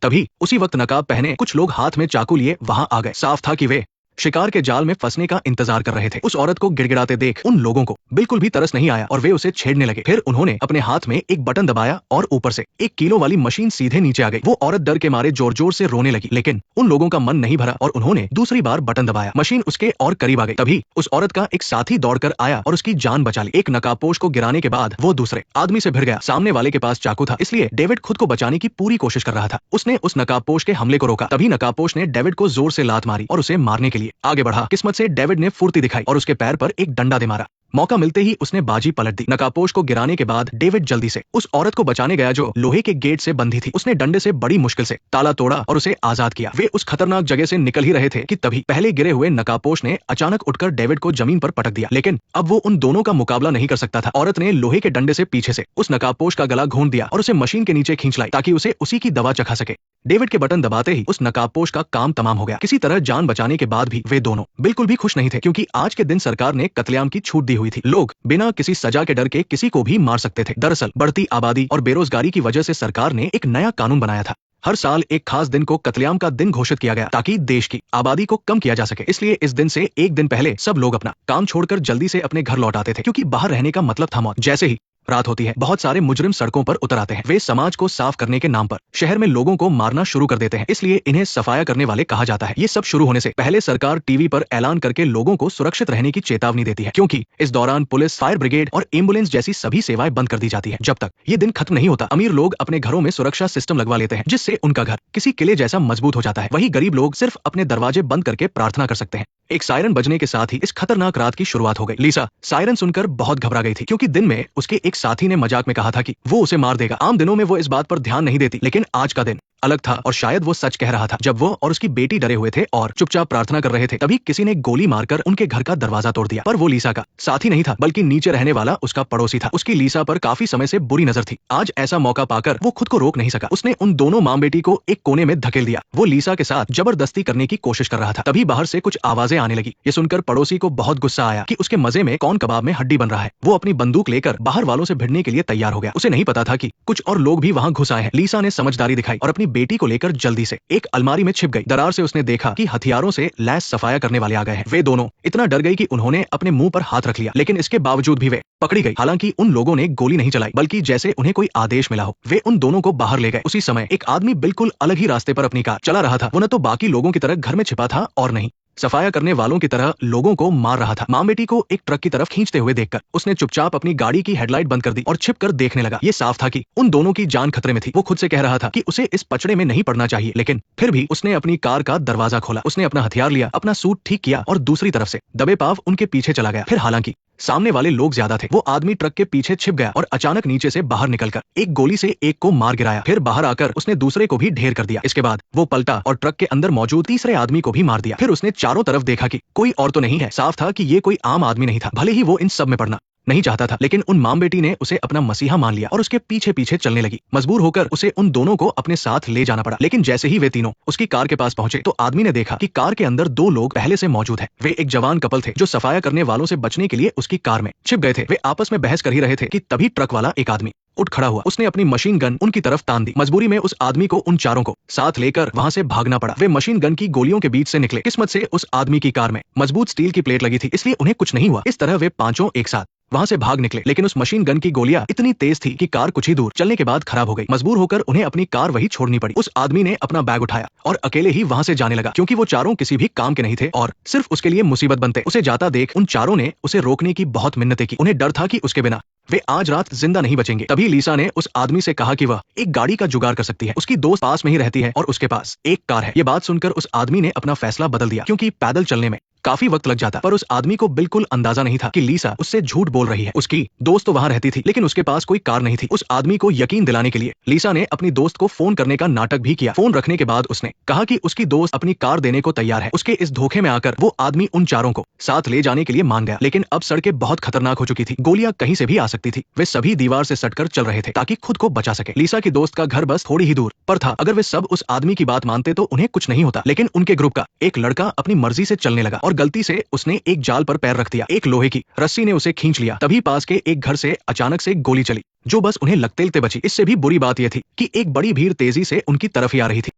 तभी उसी वक्त नकाब पहने कुछ लोग हाथ में चाकू लिए वहां आ गए। साफ था कि वे शिकार के जाल में फंसने का इंतजार कर रहे थे। उस औरत को गिड़गिड़ाते देख उन लोगों को बिल्कुल भी तरस नहीं आया और वे उसे छेड़ने लगे। फिर उन्होंने अपने हाथ में एक बटन दबाया और ऊपर से 1 किलो वाली मशीन सीधे नीचे आ गई। वो औरत डर के मारे जोर जोर से रोने लगी, लेकिन उन लोगों का मन नहीं भरा और उन्होंने दूसरी बार बटन दबाया। मशीन उसके और करीब आ गई। तभी उस औरत का एक साथी दौड़कर आया और उसकी जान बचा ली। एक नकाबपोश को गिराने के बाद वो दूसरे आदमी से भिड़ गया। सामने वाले के पास चाकू था, इसलिए डेविड खुद को बचाने की पूरी कोशिश कर रहा था। उसने उस नकाबपोश के हमले को रोका। तभी नकाबपोश ने डेविड को जोर से लात मारी और उसे मारने के लिए आगे बढ़ा। किस्मत से डेविड ने फुर्ती दिखाई और उसके पैर पर एक डंडा दे मारा। मौका मिलते ही उसने बाजी पलट दी। नकाबपोश को गिराने के बाद डेविड जल्दी से उस औरत को बचाने गया जो लोहे के गेट से बंधी थी। उसने डंडे से बड़ी मुश्किल से ताला तोड़ा और उसे आजाद किया। वे उस खतरनाक जगह से निकल ही रहे थे कि तभी पहले गिरे हुए नकाबपोश ने अचानक उठकर डेविड को जमीन पर पटक दिया, लेकिन अब वो उन दोनों का मुकाबला नहीं कर सकता था। औरत ने लोहे के डंडे से पीछे से उस नकाबपोश का गला घोंट दिया और उसे मशीन के नीचे खींच लाई ताकि उसे उसी की दवा चखा सके। डेविड के बटन दबाते ही उस नकाबपोश का काम तमाम हो गया। किसी तरह जान बचाने के बाद भी वे दोनों बिल्कुल भी खुश नहीं थे, क्योंकि आज के दिन सरकार ने कत्लेआम की छूट दी हुई थी। लोग बिना किसी सजा के डर के किसी को भी मार सकते थे। दरअसल बढ़ती आबादी और बेरोजगारी की वजह से सरकार ने एक नया कानून बनाया था। हर साल एक खास दिन को कत्लेआम का दिन घोषित किया गया ताकि देश की आबादी को कम किया जा सके। इसलिए इस दिन से एक दिन पहले सब लोग अपना काम छोड़कर जल्दी से अपने घर लौट आते थे, क्योंकि बाहर रहने का मतलब था मौत। जैसे ही रात होती है, बहुत सारे मुजरिम सड़कों पर उतर आते हैं। वे समाज को साफ करने के नाम पर शहर में लोगों को मारना शुरू कर देते हैं, इसलिए इन्हें सफाया करने वाले कहा जाता है। ये सब शुरू होने से पहले सरकार टीवी पर ऐलान करके लोगों को सुरक्षित रहने की चेतावनी देती है, क्योंकि इस दौरान पुलिस, फायर ब्रिगेड और एम्बुलेंस जैसी सभी सेवाएं बंद कर दी जाती है। जब तक ये दिन खत्म नहीं होता, अमीर लोग अपने घरों में सुरक्षा सिस्टम लगवा लेते हैं, जिससे उनका घर किसी किले जैसा मजबूत हो जाता है। वही गरीब लोग सिर्फ अपने दरवाजे बंद करके प्रार्थना कर सकते हैं। एक सायरन बजने के साथ ही इस खतरनाक रात की शुरुआत हो गई। लीसा सायरन सुनकर बहुत घबरा गई थी, क्योंकि दिन में उसके एक साथी ने मजाक में कहा था कि वो उसे मार देगा। आम दिनों में वो इस बात पर ध्यान नहीं देती, लेकिन आज का दिन अलग था और शायद वो सच कह रहा था। जब वो और उसकी बेटी डरे हुए थे और चुपचाप प्रार्थना कर रहे थे, तभी किसी ने गोली मारकर उनके घर का दरवाजा तोड़ दिया। पर वो लीसा का साथी नहीं था, बल्कि नीचे रहने वाला उसका पड़ोसी था। उसकी लीसा पर काफी समय से बुरी नजर थी। आज ऐसा मौका पाकर वो खुद को रोक नहीं सका। उसने उन दोनों मां बेटी को एक कोने में धकेल दिया। वो लीसा के साथ जबरदस्ती करने की कोशिश कर रहा था। तभी बाहर से कुछ आवाजें आने लगी। ये सुनकर पड़ोसी को बहुत गुस्सा आया कि उसके मजे में कौन कबाब में हड्डी बन रहा है। वो अपनी बंदूक लेकर बाहर वालों से भिड़ने के लिए तैयार हो गया। उसे नहीं पता था कि कुछ और लोग भी वहां घुस आए हैं। लीसा ने समझदारी दिखाई और अपनी बेटी को लेकर जल्दी से एक अलमारी में छिप गई। दरार से उसने देखा कि हथियारों से लैस सफाया करने वाले आ गए हैं। वे दोनों इतना डर गई कि उन्होंने अपने मुंह पर हाथ रख लिया, लेकिन इसके बावजूद भी वे पकड़ी गई। हालांकि उन लोगों ने गोली नहीं चलाई, बल्कि जैसे उन्हें कोई आदेश मिला हो। वे उन दोनों को बाहर ले गए। उसी समय एक आदमी बिल्कुल अलग ही रास्ते पर अपनी कार चला रहा था। वो न तो बाकी लोगों की तरह घर में छिपा था और नहीं सफाया करने वालों की तरह लोगों को मार रहा था। मां बेटी को एक ट्रक की तरफ खींचते हुए देखकर उसने चुपचाप अपनी गाड़ी की हेडलाइट बंद कर दी और छिपकर देखने लगा। ये साफ था कि उन दोनों की जान खतरे में थी। वो खुद से कह रहा था कि उसे इस पचड़े में नहीं पड़ना चाहिए, लेकिन फिर भी उसने अपनी कार का दरवाजा खोला। उसने अपना हथियार लिया, अपना सूट ठीक किया और दूसरी तरफ से दबे पाव उनके पीछे चला गया। फिर हालांकि सामने वाले लोग ज्यादा थे। वो आदमी ट्रक के पीछे छिप गया और अचानक नीचे से बाहर निकलकर एक गोली से एक को मार गिराया। फिर बाहर आकर उसने दूसरे को भी ढेर कर दिया। इसके बाद वो पलटा और ट्रक के अंदर मौजूद तीसरे आदमी को भी मार दिया। फिर उसने चारों तरफ देखा कि कोई और तो नहीं है। साफ था कि ये कोई आम आदमी नहीं था। भले ही वो इन सब में पड़ना नहीं चाहता था, लेकिन उन मां बेटी ने उसे अपना मसीहा मान लिया और उसके पीछे पीछे चलने लगी। मजबूर होकर उसे उन दोनों को अपने साथ ले जाना पड़ा। लेकिन जैसे ही वे तीनों उसकी कार के पास पहुंचे तो आदमी ने देखा कि कार के अंदर 2 लोग पहले से मौजूद हैं। वे एक जवान कपल थे जो सफाया करने वालों से बचने के लिए उसकी कार में छिप गए थे। वे आपस में बहस कर ही रहे थे कि तभी ट्रक वाला एक आदमी उठ खड़ा हुआ। उसने अपनी मशीन गन उनकी तरफ तान दी। मजबूरी में उस आदमी को उन चारों को साथ लेकर वहां से भागना पड़ा। वे मशीन गन की गोलियों के बीच से निकले। किस्मत से उस आदमी की कार में मजबूत स्टील की प्लेट लगी थी, इसलिए उन्हें कुछ नहीं हुआ। इस तरह वे पांचों एक साथ वहां से भाग निकले। लेकिन उस मशीन गन की गोलियां इतनी तेज थी कि कार कुछ ही दूर चलने के बाद खराब हो गई। मजबूर होकर उन्हें अपनी कार वही छोड़नी पड़ी। उस आदमी ने अपना बैग उठाया और अकेले ही वहां से जाने लगा, क्योंकि वो चारों किसी भी काम के नहीं थे और सिर्फ उसके लिए मुसीबत बनते। उसे जाता देख उन चारों ने उसे रोकने की बहुत मिन्नतें की। उन्हें डर था कि उसके बिना वे आज रात जिंदा नहीं बचेंगे। तभी लीसा ने उस आदमी से कहा कि वह एक गाड़ी का जुगाड़ कर सकती है। उसकी दोस्त पास में ही रहती है और उसके पास एक कार है। ये बात सुनकर उस आदमी ने अपना फैसला बदल दिया, क्योंकि पैदल चलने में काफी वक्त लग जाता। पर उस आदमी को बिल्कुल अंदाजा नहीं था कि लीसा उससे झूठ बोल रही है। उसकी दोस्त तो वहां रहती थी, लेकिन उसके पास कोई कार नहीं थी। उस आदमी को यकीन दिलाने के लिए लीसा ने अपनी दोस्त को फोन करने का नाटक भी किया। फोन रखने के बाद उसने कहा कि उसकी दोस्त अपनी कार देने को तैयार है। उसके इस धोखे में आकर वो आदमी उन चारों को साथ ले जाने के लिए मान गया। लेकिन अब सड़कें बहुत खतरनाक हो चुकी थी। गोलियां कहीं से भी आ सकती थी। वे सभी दीवार से सटकर चल रहे थे ताकि खुद को बचा सके। लीसा की दोस्त का घर बस थोड़ी ही दूर पर था। अगर वे सब उस आदमी की बात मानते तो उन्हें कुछ नहीं होता। लेकिन उनके ग्रुप का एक लड़का अपनी मर्जी से चलने लगा और गलती से उसने एक जाल पर पैर रख दिया। एक लोहे की रस्सी ने उसे खींच लिया। तभी पास के एक घर से अचानक से गोली चली, जो बस उन्हें लगते लगते बची। इससे भी बुरी बात यह थी कि एक बड़ी भीड़ तेजी से उनकी तरफ ही आ रही थी।